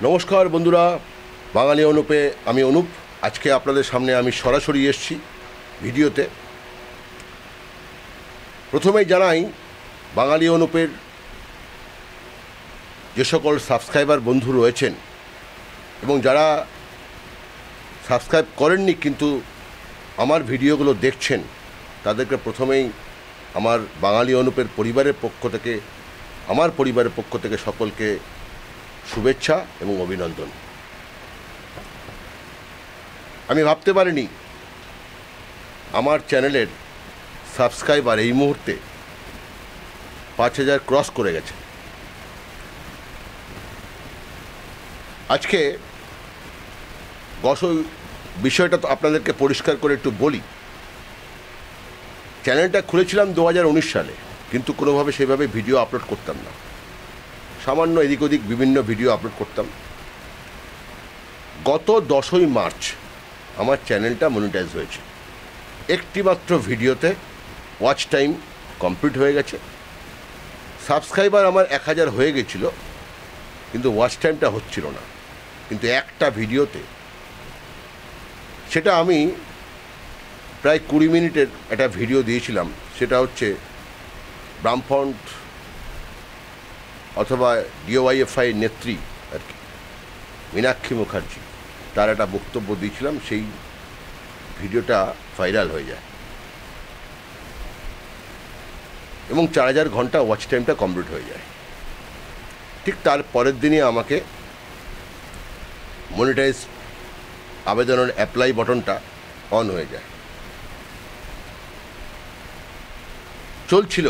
নমস্কার বন্ধুরা, বাঙালি অনুপে আমি অনুপ। আজকে আপনাদের সামনে আমি সরাসরি এসেছি ভিডিওতে। প্রথমেই জানাই, বাঙালি অনুপের যে সকল সাবস্ক্রাইবার বন্ধু রয়েছেন এবং যারা সাবস্ক্রাইব করেননি কিন্তু আমার ভিডিওগুলো দেখছেন, তাদেরকে প্রথমেই আমার বাঙালি অনুপের পরিবারের পক্ষ থেকে সকলকে শুভেচ্ছা এবং অভিনন্দন। আমি ভাবতে পারিনি আমার চ্যানেলের সাবস্ক্রাইবার এই মুহূর্তে 5000 ক্রস করে গেছে। আজকে বিষয়টা তো আপনাদেরকে পরিষ্কার করে একটু বলি। চ্যানেলটা খুলেছিলাম 2019 সালে, কিন্তু কোনোভাবে সেভাবে ভিডিও আপলোড করতাম না। সামান্য এদিক ওদিক বিভিন্ন ভিডিও আপলোড করতাম। গত 10ই মার্চ আমার চ্যানেলটা মনিটাইজ হয়েছে। একটিমাত্র ভিডিওতে ওয়াচ টাইম কমপ্লিট হয়ে গেছে। সাবস্ক্রাইবার আমার 1000 হয়ে গেছিল, কিন্তু ওয়াচ টাইমটা হচ্ছিল না। কিন্তু একটা ভিডিওতে, সেটা আমি প্রায় 20 মিনিটের একটা ভিডিও দিয়েছিলাম। সেটা হচ্ছে বামফ্রন্ট অথবা ডিওয়াইএফআই নেত্রী আর কি, মীনাক্ষী মুখার্জি, তার একটা বক্তব্য দিয়েছিলাম। সেই ভিডিওটা ভাইরাল হয়ে যায় এবং 4000 ঘন্টা ওয়াচ টাইমটা কমপ্লিট হয়ে যায়। ঠিক তার পরের দিনই আমাকে মনিটাইজ আবেদনের অ্যাপ্লাই বাটনটা অন হয়ে যায়। চলছিল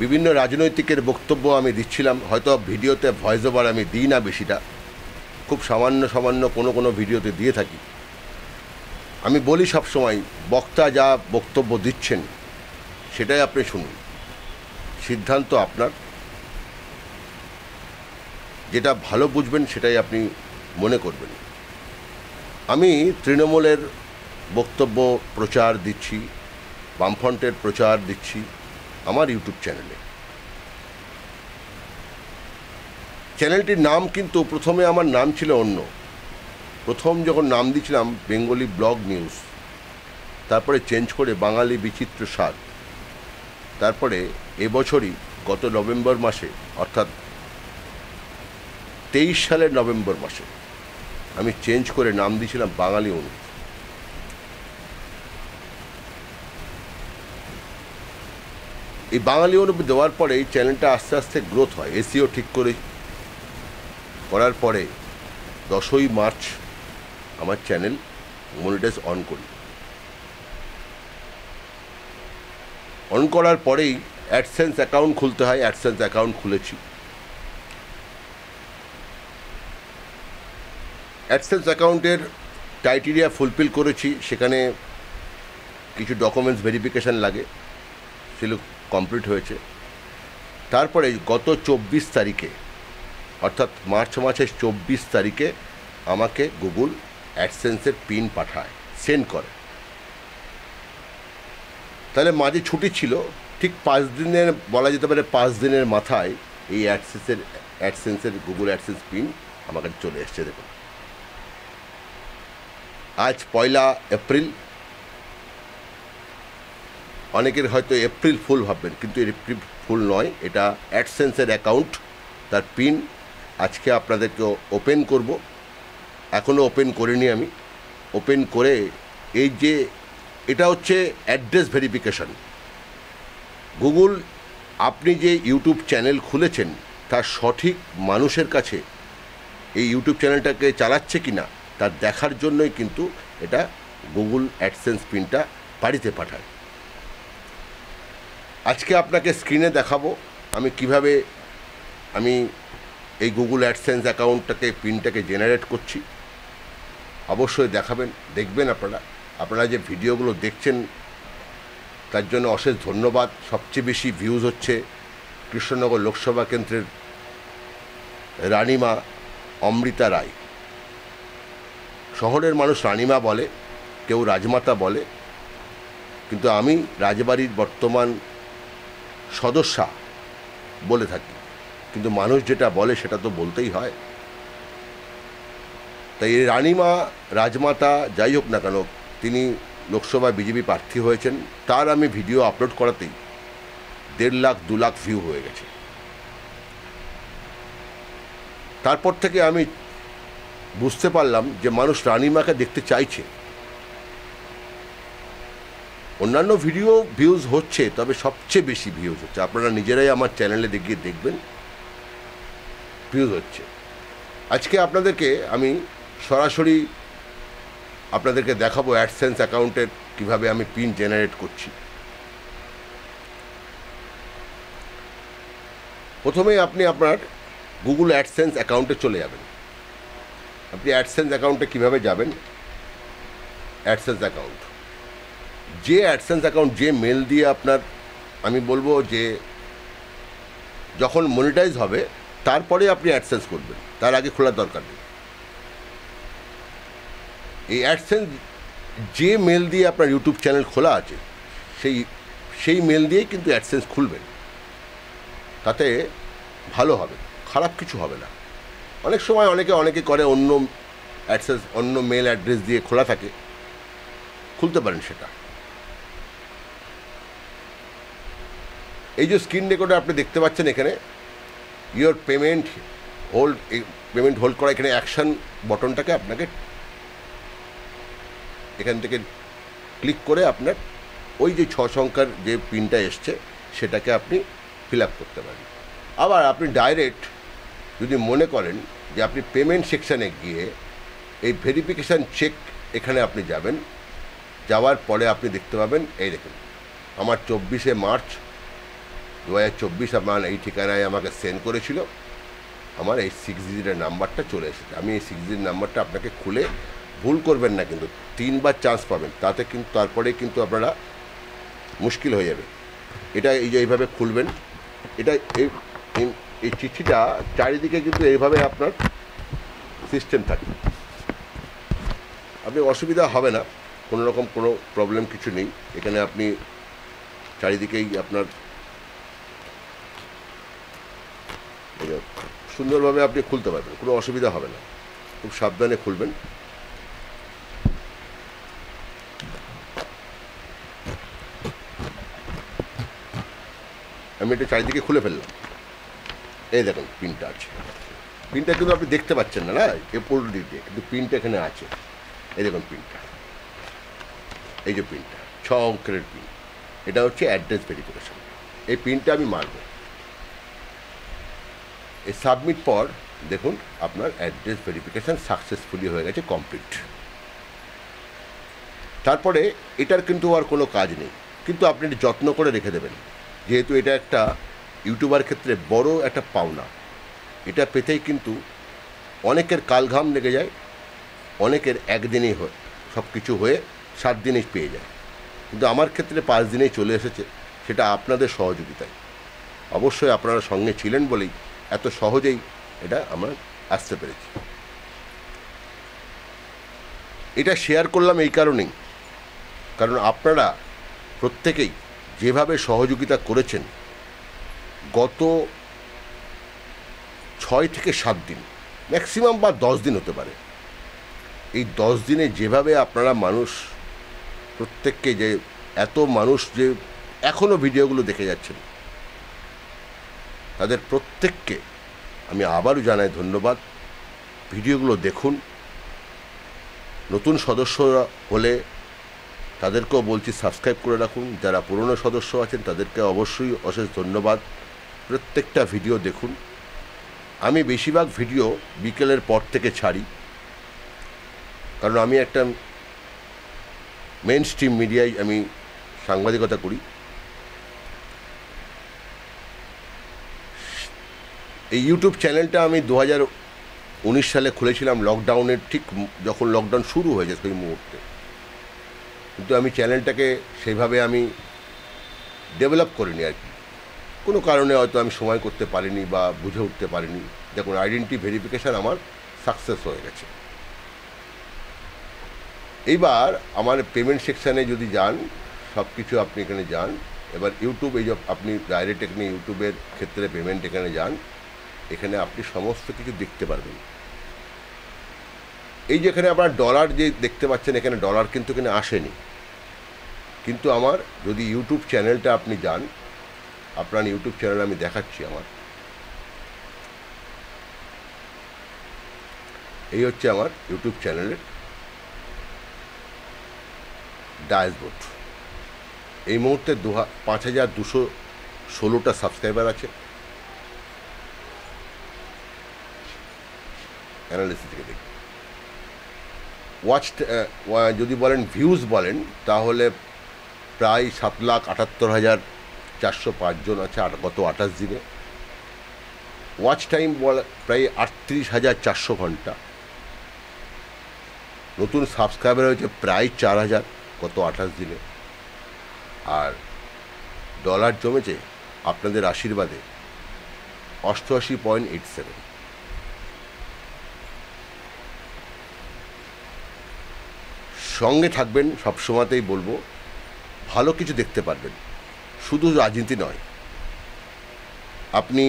বিভিন্ন রাজনৈতিকের বক্তব্য আমি দিচ্ছিলাম। হয়তো ভিডিওতে ভয়েস ওভার আমি দিই না বেশিটা, খুব সামান্য কোনো ভিডিওতে দিয়ে থাকি। আমি বলি সবসময়, বক্তা যা বক্তব্য দিচ্ছেন সেটাই আপনি শুনুন, সিদ্ধান্ত আপনার। যেটা ভালো বুঝবেন সেটাই আপনি মনে করবেন। আমি তৃণমূলের বক্তব্য প্রচার দিচ্ছি, বামফ্রন্টের প্রচার দিচ্ছি আমার ইউটিউব চ্যানেলে। চ্যানেলটির নাম কিন্তু প্রথমে আমার নাম ছিল অন্য। প্রথম যখন নাম দিয়েছিলাম বেঙ্গলি ব্লগ নিউজ, তারপরে চেঞ্জ করে বাঙালি বিচিত্র স্বাদ। তারপরে এবছরই গত নভেম্বর মাসে, অর্থাৎ 23 সালের নভেম্বর মাসে আমি চেঞ্জ করে নাম দিয়েছিলাম বাঙালি অনুপ। এই বাঙালি অনুপ দেওয়ার পরে এই চ্যানেলটা আস্তে আস্তে গ্রোথ হয়। এসিও ঠিক করার পরে 10ই মার্চ আমার চ্যানেল মনিটাইজ অন করি। অন করার পরেই অ্যাডসেন্স অ্যাকাউন্ট খুলতে হয়। অ্যাডসেন্স অ্যাকাউন্ট খুলেছি। অ্যাডসেন্স অ্যাকাউন্টের ক্রাইটেরিয়া ফুলফিল করেছি। সেখানে কিছু ডকুমেন্টস ভেরিফিকেশান লাগে, সেগুলো কমপ্লিট হয়েছে। তারপরে গত 24 তারিখে, অর্থাৎ মার্চ মাসের 24 তারিখে আমাকে গুগল অ্যাডসেন্সের পিন পাঠায়, সেন্ড করে। তাহলে মাঝে ছুটি ছিল, ঠিক 5 দিনের, বলা যেতে পারে 5 দিনের মাথায় এই অ্যাডসেন্সের গুগল অ্যাডসেন্স পিন আমার কাছে চলে এসছে। দেখুন, আজ 1 এপ্রিল। অনেকের হয়তো এপ্রিল ফুল ভাববেন, কিন্তু এপ্রিল ফুল নয়, এটা অ্যাডসেন্সের অ্যাকাউন্ট, তার পিন। আজকে আপনাদেরকে ওপেন করব। এখনও ওপেন করিনি আমি। ওপেন করে এই যে, এটা হচ্ছে অ্যাড্রেস ভেরিফিকেশন। গুগল আপনি যে ইউটিউব চ্যানেল খুলেছেন তার সঠিক মানুষের কাছে এই ইউটিউব চ্যানেলটাকে চালাচ্ছে কি না তার দেখার জন্যই কিন্তু এটা গুগল অ্যাডসেন্স পিনটা বাড়িতে পাঠায়। আজকে আপনাকে স্ক্রিনে দেখাবো আমি কিভাবে এই গুগল অ্যাডসেন্স অ্যাকাউন্টটাকে, পিনটাকে জেনারেট করছি। অবশ্যই দেখবেন আপনারা যে ভিডিওগুলো দেখছেন তার জন্য অশেষ ধন্যবাদ। সবচেয়ে বেশি ভিউজ হচ্ছে কৃষ্ণনগর লোকসভা কেন্দ্রের রানিমা অমৃতা রায়। শহরের মানুষ রানিমা বলে, কেউ রাজমাতা বলে, কিন্তু আমি রাজবাড়ির বর্তমান সদস্যা বলে থাকি। কিন্তু মানুষ যেটা বলে সেটা তো বলতেই হয়। তাই এই রানীমা রাজমাতা যাই হোক না কেন, তিনি লোকসভা বিজেপি প্রার্থী হয়েছেন, তার আমি ভিডিও আপলোড করাতেই 1.5 লাখ 2 লাখ ভিউ হয়ে গেছে। তারপর থেকে আমি বুঝতে পারলাম যে মানুষ রানীমাকে দেখতে চাইছে। অন্যান্য ভিডিও ভিউজ হচ্ছে, তবে সবচেয়ে বেশি ভিউজ হচ্ছে, আপনারা নিজেরাই আমার চ্যানেলে দেখিয়ে দেখবেন ভিউজ হচ্ছে। আজকে আপনাদেরকে আমি সরাসরি আপনাদেরকে দেখাবো অ্যাডসেন্স অ্যাকাউন্টের কিভাবে আমি পিন জেনারেট করছি। প্রথমেই আপনি আপনার গুগল অ্যাডসেন্স অ্যাকাউন্টে চলে যাবেন। আপনি অ্যাডসেন্স অ্যাকাউন্টে কীভাবে যাবেন? অ্যাডসেন্স অ্যাকাউন্ট, যে অ্যাডসেন্স অ্যাকাউন্ট যে মেল দিয়ে আপনার, আমি বলবো যে যখন মনিটাইজ হবে তারপরে আপনি অ্যাডসেন্স করবেন, তার আগে খোলার দরকার নেই। এই অ্যাডসেন্স যে মেল দিয়ে আপনার ইউটিউব চ্যানেল খোলা আছে সেই মেল দিয়েই কিন্তু অ্যাডসেন্স খুলবেন, তাতে ভালো হবে, খারাপ কিছু হবে না। অনেক সময় অনেকে করে অন্য অ্যাডসেন্স অন্য মেল অ্যাড্রেস দিয়ে খোলা থাকে, খুলতে পারেন সেটা। এই যে স্ক্রিন রেকর্ডে আপনি দেখতে পাচ্ছেন এখানে ইয়োর পেমেন্ট হোল্ড করা, এখানে অ্যাকশন বটনটাকে আপনাকে এখান থেকে ক্লিক করে আপনার ওই যে 6 সংখ্যার যে পিনটা এসছে সেটাকে আপনি ফিল আপ করতে পারেন। আবার আপনি ডাইরেক্ট যদি মনে করেন যে আপনি পেমেন্ট সেকশানে গিয়ে এই ভেরিফিকেশান চেক এখানে আপনি যাবেন, যাওয়ার পরে আপনি দেখতে পাবেন, এই দেখুন আমার 24শে মার্চ 2024 আমার এই ঠিকানায় আমাকে সেন্ড করেছিল, আমার এই 6 ডিজিটের নাম্বারটা চলে এসেছে। আমি এই 6 ডিজিট নাম্বারটা আপনাকে খুলে, ভুল করবেন না কিন্তু, 3বার চান্স পাবেন, তাতে কিন্তু তারপরে কিন্তু আপনারা মুশকিল হয়ে যাবে। এটা এই যে এইভাবে খুলবেন, এটা এই চিঠিটা চারিদিকে কিন্তু এইভাবে আপনার সিস্টেম থাকে, আপনি অসুবিধা হবে না, কোনো রকম কোনো প্রবলেম কিছু নেই। এখানে আপনি চারিদিকেই আপনার সুন্দরভাবে আপনি খুলতে পারবেন, কোনো অসুবিধা হবে না, খুব সাবধানে খুলবেন। আমি এটা চারিদিকে খুলে ফেললাম, এই দেখুন পিনটা আছে, পিনটা কিন্তু আপনি দেখতে পাচ্ছেন না, এরপর দিকে কিন্তু পিনটা এখানে আছে, এই দেখুন পিনটা, এই যে পিনটা 6 অঙ্কের পিন, এটা হচ্ছে অ্যাড্রেস ভেরিফিকেশন। এই পিনটা আমি মারব, এই সাবমিট পর দেখুন আপনার অ্যাড্রেস ভেরিফিকেশান সাকসেসফুলি হয়ে গেছে, কমপ্লিট। তারপরে এটার কিন্তু আর কোনো কাজ নেই, কিন্তু আপনি যত্ন করে রেখে দেবেন, যেহেতু এটা একটা ইউটিউবার ক্ষেত্রে বড় একটা পাওনা। এটা পেতেই কিন্তু অনেকের কালঘাম লেগে যায়, অনেকের একদিনেই হয় সব কিছু হয়ে 7 দিনেই পেয়ে যায়, কিন্তু আমার ক্ষেত্রে 5 দিনেই চলে এসেছে, সেটা আপনাদের সহযোগিতায়। অবশ্যই আপনারা সঙ্গে ছিলেন বলেই এত সহজেই এটা আমরা আসতে পেরেছি। এটা শেয়ার করলাম এই কারণেই, কারণ আপনারা প্রত্যেকেই যেভাবে সহযোগিতা করেছেন, গত 6 থেকে 7 দিন ম্যাক্সিমাম বা 10 দিন হতে পারে, এই 10 দিনে যেভাবে আপনারা মানুষ প্রত্যেককে, যে এত মানুষ যে এখনও ভিডিওগুলো দেখে যাচ্ছেন, তাদের প্রত্যেককে আমি আবারও জানাই ধন্যবাদ। ভিডিওগুলো দেখুন, নতুন সদস্যরা হলে তাদেরকেও বলছি সাবস্ক্রাইব করে রাখুন, যারা পুরনো সদস্য আছেন তাদেরকে অবশ্যই অশেষ ধন্যবাদ। প্রত্যেকটা ভিডিও দেখুন। আমি বেশিরভাগ ভিডিও বিকেলের পর থেকে ছাড়ি, কারণ আমি একটা মেইন স্ট্রিম মিডিয়ায় আমি সাংবাদিকতা করি। এই ইউটিউব চ্যানেলটা আমি 2019 সালে খুলেছিলাম, লকডাউনের ঠিক যখন লকডাউন শুরু হয়ে যায় সেই মুহূর্তে, কিন্তু আমি চ্যানেলটাকে সেইভাবে আমি ডেভেলপ করিনি আর কি, কোনো কারণে হয়তো আমি সময় করতে পারিনি বা বুঝে উঠতে পারিনি। দেখুন আইডেন্টি ভেরিফিকেশান আমার সাকসেস হয়ে গেছে। এইবার আমার পেমেন্ট সেকশানে যদি যান, সব কিছু আপনি এখানে যান, এবার ইউটিউব, এই যে আপনি ডাইরেক্ট এখানে ইউটিউবের ক্ষেত্রে পেমেন্ট এখানে যান, এখানে আপনি সমস্ত কিছু দেখতে পারবেন। এই যেখানে আপনার ডলার যে দেখতে পাচ্ছেন, এখানে ডলার কিন্তু এখানে আসেনি, কিন্তু আমার যদি ইউটিউব চ্যানেলটা আপনি যান, আপনার ইউটিউব চ্যানেল আমি দেখাচ্ছি। আমার এই হচ্ছে আমার ইউটিউব চ্যানেলের ড্যাশবোর্ড। এই মুহূর্তে 5216টা সাবস্ক্রাইবার আছে। অ্যানালিসিস থেকে দেখি যদি বলেন ভিউজ বলেন, তাহলে প্রায় 7,78,405 জন আছে গত 28 দিনে। ওয়াচ টাইম প্রায় 38,400 ঘন্টা। নতুন সাবস্ক্রাইবার হয়েছে প্রায় 4,000 গত 28 দিনে। আর ডলার জমেছে আপনাদের আশীর্বাদে 88.87। সঙ্গে থাকবেন, সবসময়তেই বলবো, ভালো কিছু দেখতে পারবেন, শুধু রাজনীতি নয়। আপনি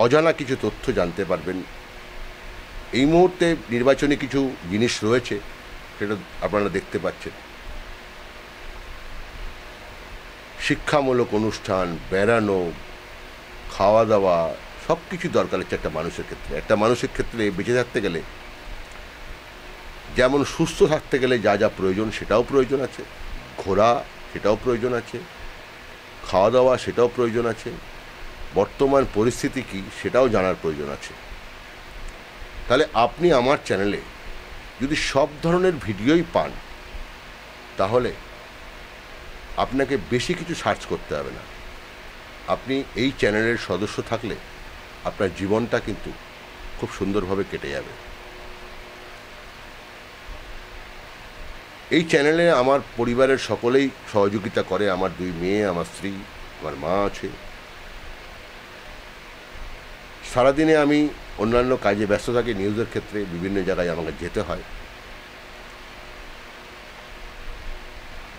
অজানা কিছু তথ্য জানতে পারবেন। এই মুহূর্তে নির্বাচনী কিছু জিনিস রয়েছে, সেটা আপনারা দেখতে পাচ্ছেন। শিক্ষামূলক অনুষ্ঠান, বেড়ানো, খাওয়া দাওয়া, সব কিছু দরকার হচ্ছে একটা মানুষের ক্ষেত্রে। একটা মানুষের ক্ষেত্রে বেঁচে থাকতে গেলে, যেমন সুস্থ থাকতে গেলে যা যা প্রয়োজন সেটাও প্রয়োজন আছে, ঘোরা সেটাও প্রয়োজন আছে, খাওয়া দাওয়া সেটাও প্রয়োজন আছে, বর্তমান পরিস্থিতি কী সেটাও জানার প্রয়োজন আছে। তাহলে আপনি আমার চ্যানেলে যদি সব ধরনের ভিডিওই পান, তাহলে আপনাকে বেশি কিছু সার্চ করতে হবে না। আপনি এই চ্যানেলের সদস্য থাকলে আপনার জীবনটা কিন্তু খুব সুন্দরভাবে কেটে যাবে। এই চ্যানেলে আমার পরিবারের সকলেই সহযোগিতা করে। আমার 2 মেয়ে, আমার স্ত্রী, আমার মা আছে। সারাদিনে আমি অন্যান্য কাজে ব্যস্ত থাকি, নিউজের ক্ষেত্রে বিভিন্ন জায়গায় আমাকে যেতে হয়।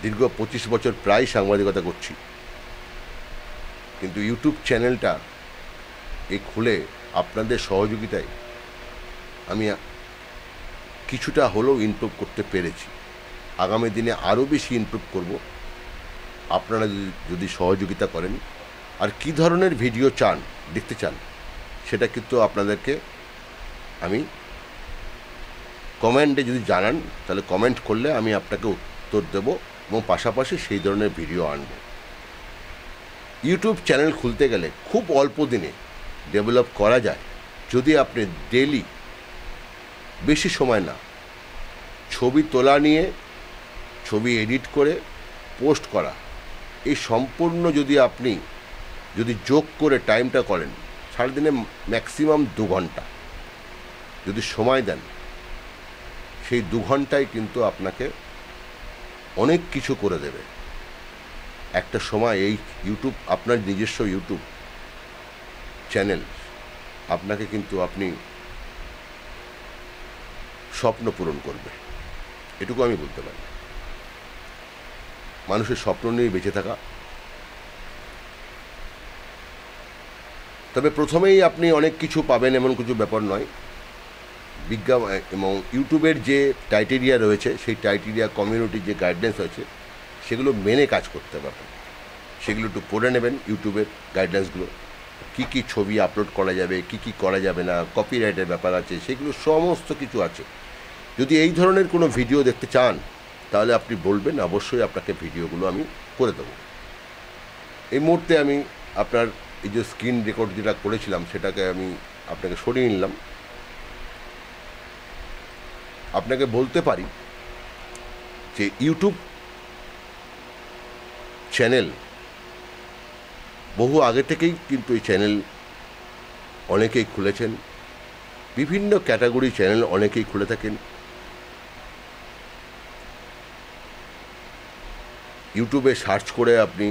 দীর্ঘ 25 বছর প্রায় সাংবাদিকতা করছি, কিন্তু ইউটিউব চ্যানেলটা খুলে আপনাদের সহযোগিতায় আমি কিছুটা হলেও ইমপ্রুভ করতে পেরেছি। আগামী দিনে আরও বেশি ইমপ্রুভ করব, আপনারা যদি সহযোগিতা করেন। আর কী ধরনের ভিডিও দেখতে চান সেটা কিন্তু আপনাদেরকে আমি কমেন্টে যদি জানান, তাহলে কমেন্ট করলে আমি আপনাকে উত্তর দেব এবং পাশাপাশি সেই ধরনের ভিডিও আনব। ইউটিউব চ্যানেল খুলতে গেলে খুব অল্প দিনে ডেভেলপ করা যায় যদি আপনি ডেলি, বেশি সময় না, ছবি তোলা নিয়ে ছবি এডিট করে পোস্ট করা, এই সম্পূর্ণ আপনি যদি যোগ করে টাইমটা করেন, সারাদিনে ম্যাক্সিমাম 2 ঘন্টা যদি সময় দেন, সেই 2 ঘন্টায় কিন্তু আপনাকে অনেক কিছু করে দেবে। একটা সময় এই ইউটিউব, আপনার নিজস্ব ইউটিউব চ্যানেল আপনাকে কিন্তু আপনি স্বপ্ন পূরণ করবে, এটুকু আমি বলতে পারি। মানুষের স্বপ্ন নিয়ে বেঁচে থাকা। তবে প্রথমেই আপনি অনেক কিছু পাবেন এমন কিছু ব্যাপার নয়। এবং ইউটিউবের যে ক্রাইটেরিয়া রয়েছে, সেই ক্রাইটেরিয়া, কমিউনিটির যে গাইডলাইন্স আছে, সেগুলো মেনে কাজ করতে পারবেন। সেগুলো একটু পড়ে নেবেন, ইউটিউবের গাইডলাইন্সগুলো, কী কী ছবি আপলোড করা যাবে, কী কী করা যাবে না, কপিরাইটের ব্যাপার আছে, সেগুলো সমস্ত কিছু আছে। যদি এই ধরনের কোনো ভিডিও দেখতে চান, তাহলে আপনি বলবেন, অবশ্যই আপনাকে ভিডিওগুলো আমি করে দেবো। এই মুহূর্তে আমি আপনার এই যে স্ক্রিন রেকর্ড যেটা করেছিলাম, সেটাকে আমি আপনাকে সরিয়ে নিলাম। আপনাকে বলতে পারি যে ইউটিউব চ্যানেল বহু আগে থেকেই কিন্তু এই চ্যানেল অনেকেই খুলেছেন। বিভিন্ন ক্যাটাগরি চ্যানেল অনেকেই খুলে থাকেন। ইউটিউবে সার্চ করে আপনি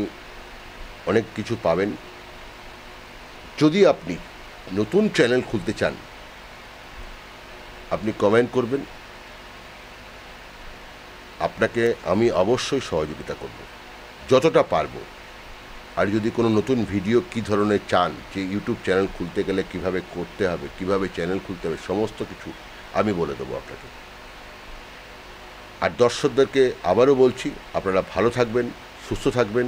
অনেক কিছু পাবেন। যদি আপনি নতুন চ্যানেল খুলতে চান, আপনি কমেন্ট করবেন, আপনাকে আমি অবশ্যই সহযোগিতা করব যতটা পারব। আর যদি কোনো নতুন ভিডিও কী ধরনের চান, যে ইউটিউব চ্যানেল খুলতে গেলে কিভাবে করতে হবে, কিভাবে চ্যানেল খুলতে হবে, সমস্ত কিছু আমি বলে দেবো আপনাকে। আর দর্শকদেরকে আবারও বলছি, আপনারা ভালো থাকবেন, সুস্থ থাকবেন।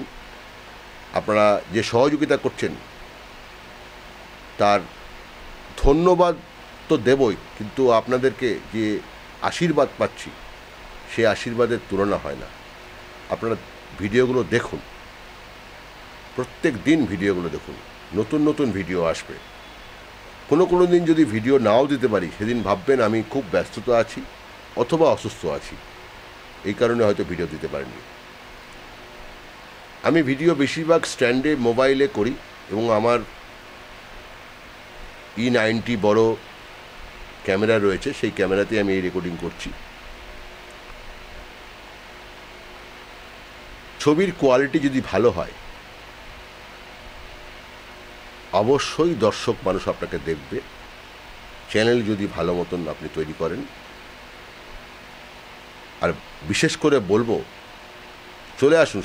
আপনারা যে সহযোগিতা করছেন তার ধন্যবাদ তো দেবই, কিন্তু আপনাদেরকে যে আশীর্বাদ পাচ্ছি সে আশীর্বাদের তুলনা হয় না। আপনারা ভিডিওগুলো দেখুন, প্রত্যেক দিন ভিডিওগুলো দেখুন, নতুন নতুন ভিডিও আসবে। কোনো দিন যদি ভিডিও নাও দিতে পারি, সেদিন ভাববেন আমি খুব ব্যস্ততা আছি অথবা অসুস্থ আছি, এই কারণে হয়তো ভিডিও দিতে পারিনি। আমি ভিডিও বেশিরভাগ স্ট্যান্ডে মোবাইলে করি এবং আমার E90 বড় ক্যামেরা রয়েছে, সেই ক্যামেরাতে আমি এই রেকর্ডিং করছি। ছবির কোয়ালিটি যদি ভালো হয় অবশ্যই দর্শক মানুষ আপনাকে দেখবে। চ্যানেল যদি ভালো মতন আপনি তৈরি করেন, আর বিশেষ করে বলবো চলে আসুন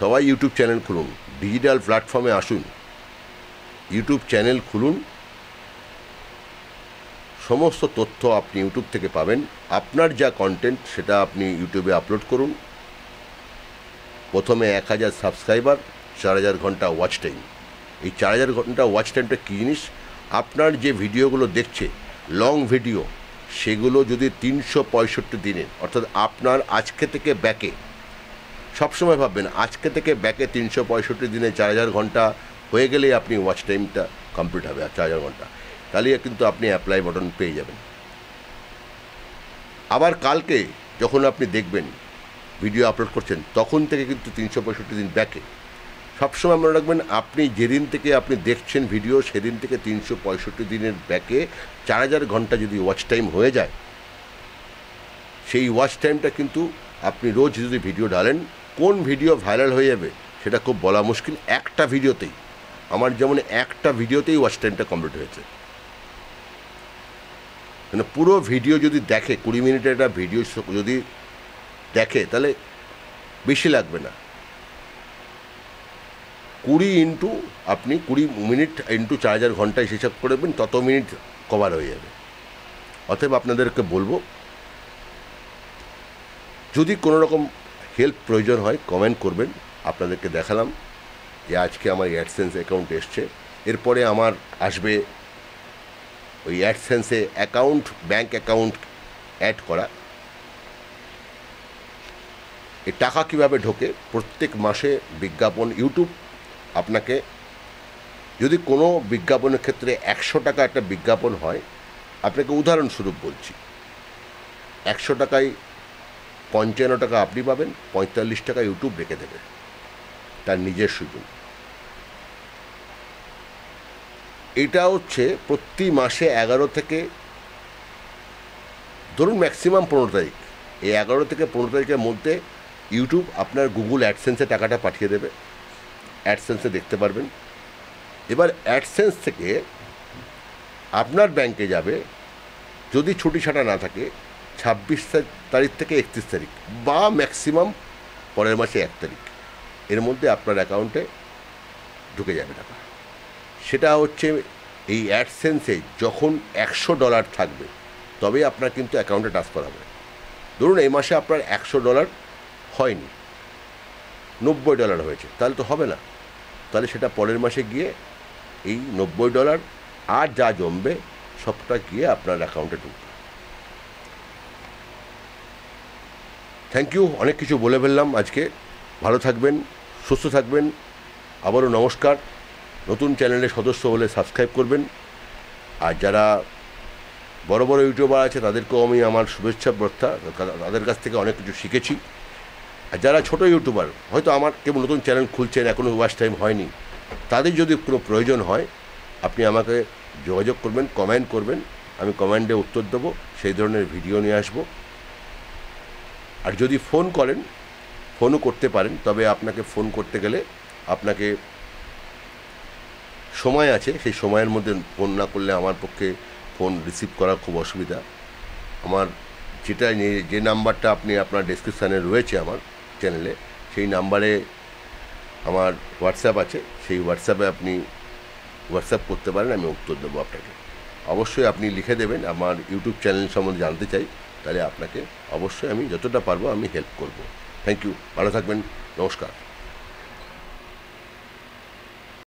সবাই ইউটিউব চ্যানেল খুলুন, ডিজিটাল প্ল্যাটফর্মে আসুন, ইউটিউব চ্যানেল খুলুন। সমস্ত তথ্য আপনি ইউটিউব থেকে পাবেন। আপনার যা কন্টেন্ট সেটা আপনি ইউটিউবে আপলোড করুন। প্রথমে 1000 সাবস্ক্রাইবার, 4000 ঘন্টা ওয়াচ টাইম। এই 4000 ঘন্টা ওয়াচ টাইমটা কী জিনিস? আপনার যে ভিডিওগুলো দেখছে লং ভিডিও, সেগুলো যদি 365 দিনের, অর্থাৎ আপনার আজকে থেকে ব্যাকে, সবসময় ভাববেন আজকে থেকে ব্যাকে 365 দিনে 4000 ঘন্টা হয়ে গেলেই আপনি ওয়াচ টাইমটা কমপ্লিট হবে। আর 4000 ঘন্টা তাহলে কিন্তু আপনি অ্যাপ্লাই বাটন পেয়ে যাবেন। আবার কালকে যখন আপনি দেখবেন ভিডিও আপলোড করছেন, তখন থেকে কিন্তু 365 দিন ব্যাকে। সবসময় মনে রাখবেন, আপনি যেদিন থেকে আপনি দেখছেন ভিডিও, সেদিন থেকে 365 দিনের ব্যাকে 4000 ঘন্টা যদি ওয়াচ টাইম হয়ে যায়, সেই ওয়াচ টাইমটা কিন্তু আপনি রোজ যদি ভিডিও ডালেন, কোন ভিডিও ভাইরাল হয়ে যাবে সেটা খুব বলা মুশকিল। একটা ভিডিওতেই, আমার যেমন একটা ভিডিওতেই ওয়াচ টাইমটা কমপ্লিট হয়েছে। মানে পুরো ভিডিও যদি দেখে, 20 মিনিটের একটা ভিডিও যদি দেখে, তাহলে বেশি লাগবে না, 20 মিনিট ইন্টু 4000 ঘন্টায় হিসাব করবেন, তত মিনিট কভার হয়ে যাবে। অতএব আপনাদেরকে বলবো, যদি কোনো রকম হেল্প প্রয়োজন হয় কমেন্ট করবেন। আপনাদেরকে দেখালাম যে আজকে আমার অ্যাডসেন্স অ্যাকাউন্ট এসছে, এরপরে আমার আসবে ওই অ্যাডসেন্সে ব্যাঙ্ক অ্যাকাউন্ট অ্যাড করা। এই টাকা কীভাবে ঢোকে, প্রত্যেক মাসে বিজ্ঞাপন, ইউটিউব আপনাকে, যদি কোনো বিজ্ঞাপনের ক্ষেত্রে 100 টাকা একটা বিজ্ঞাপন হয়, আপনাকে উদাহরণস্বরূপ বলছি, 100 টাকায় 55 টাকা আপনি পাবেন, 45 টাকা ইউটিউব রেখে দেবে তার নিজের সুযোগ। এটা হচ্ছে প্রতি মাসে 11 থেকে ধরুন ম্যাক্সিমাম 15 তারিখ, এই 11 থেকে 15 তারিখের মধ্যে ইউটিউব আপনার গুগল অ্যাডসেন্সে টাকাটা পাঠিয়ে দেবে, অ্যাডসেন্সে দেখতে পারবেন। এবার অ্যাডসেন্স থেকে আপনার ব্যাংকে যাবে, যদি ছুটি ছাটা না থাকে, 26 তারিখ থেকে 31 তারিখ বা ম্যাক্সিমাম পরের মাসে 1 তারিখ, এর মধ্যে আপনার অ্যাকাউন্টে ঢুকে যাবে টাকা। সেটা হচ্ছে এই অ্যাডসেন্সে যখন $100 থাকবে, তবে আপনার কিন্তু অ্যাকাউন্টে ট্রান্সফার হবে। ধরুন এই মাসে আপনার $100 হয়নি, $90 হয়েছে, তাহলে তো হবে না। তাহলে সেটা পরের মাসে গিয়ে এই $90 আর যা জমবে সবটা গিয়ে আপনার অ্যাকাউন্টে ঢুকবে। থ্যাংক ইউ, অনেক কিছু বলে ফেললাম আজকে। ভালো থাকবেন, সুস্থ থাকবেন। আবারও নমস্কার। নতুন চ্যানেলের সদস্য হলে সাবস্ক্রাইব করবেন। আর যারা বড় বড় ইউটিউবার আছে তাদেরকেও আমি আমার শুভেচ্ছা বার্তা, তাদের কাছ থেকে অনেক কিছু শিখেছি। আর যারা ছোটো ইউটিউবার, হয়তো আমার কেবল নতুন চ্যানেল খুলছেন, এখনও ওয়াচ টাইম হয়নি, তাদের যদি কোনো প্রয়োজন হয় আপনি আমাকে যোগাযোগ করবেন, কমেন্ট করবেন, আমি কমেন্টে উত্তর দেবো, সেই ধরনের ভিডিও নিয়ে আসবো। আর যদি ফোন করেন, ফোনও করতে পারেন, তবে আপনাকে ফোন করতে গেলে আপনাকে সময় আছে, সেই সময়ের মধ্যে ফোন না করলে আমার পক্ষে ফোন রিসিভ করা খুব অসুবিধা। আমার যে নাম্বারটা আপনি আপনার ডেসক্রিপশানে রয়েছে আমার চ্যানেলে, সেই নাম্বারে আমার হোয়াটসঅ্যাপ আছে, সেই হোয়াটসঅ্যাপে আপনি হোয়াটসঅ্যাপ করতে পারেন, আমি উত্তর দেবো আপনাকে। অবশ্যই আপনি লিখে দেবেন আমার ইউটিউব চ্যানেল সম্বন্ধে জানতে চাই, তাহলে আপনাকে অবশ্যই আমি যতটা পারবো আমি হেল্প করব। থ্যাংক ইউ, ভালো থাকবেন, নমস্কার।